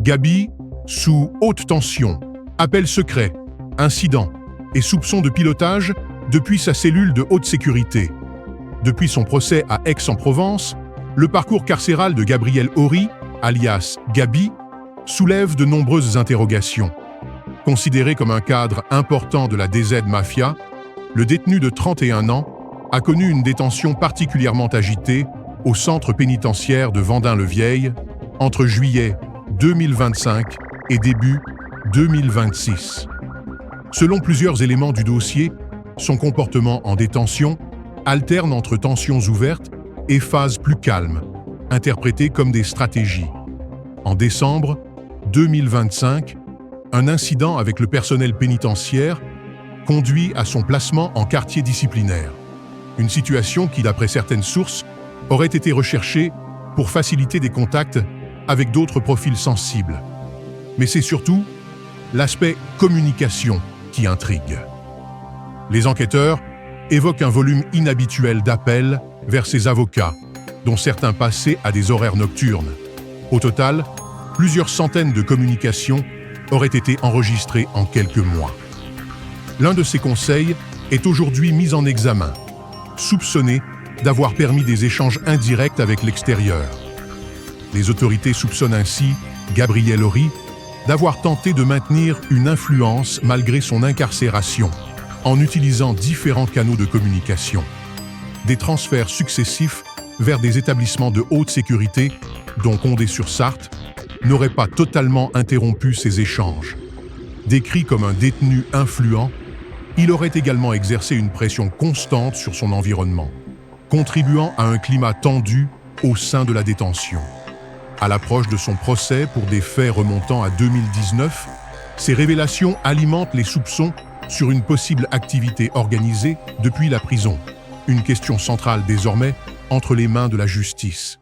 Gabi, sous haute tension, appel secret, incident et soupçon de pilotage depuis sa cellule de haute sécurité. Depuis son procès à Aix-en-Provence, le parcours carcéral de Gabriel Horry, alias Gabi, soulève de nombreuses interrogations. Considéré comme un cadre important de la DZ Mafia, le détenu de 31 ans a connu une détention particulièrement agitée au centre pénitentiaire de Vendin-le-Vieil entre juillet 2025 et début 2026. Selon plusieurs éléments du dossier, son comportement en détention alterne entre tensions ouvertes et phases plus calmes, interprétées comme des stratégies. En décembre 2025, un incident avec le personnel pénitentiaire conduit à son placement en quartier disciplinaire. Une situation qui, d'après certaines sources, aurait été recherchée pour faciliter des contacts avec d'autres profils sensibles. Mais c'est surtout l'aspect communication qui intrigue. Les enquêteurs évoquent un volume inhabituel d'appels vers ses avocats, dont certains passaient à des horaires nocturnes. Au total, plusieurs centaines de communications auraient été enregistrées en quelques mois. L'un de ces conseils est aujourd'hui mis en examen, soupçonné d'avoir permis des échanges indirects avec l'extérieur. Les autorités soupçonnent ainsi Gabriel Horry d'avoir tenté de maintenir une influence malgré son incarcération, en utilisant différents canaux de communication. Des transferts successifs vers des établissements de haute sécurité, dont Condé-sur-Sarthe, n'auraient pas totalement interrompu ces échanges. Décrit comme un détenu influent, il aurait également exercé une pression constante sur son environnement, contribuant à un climat tendu au sein de la détention. À l'approche de son procès pour des faits remontant à 2019, ces révélations alimentent les soupçons sur une possible activité organisée depuis la prison, une question centrale désormais entre les mains de la justice.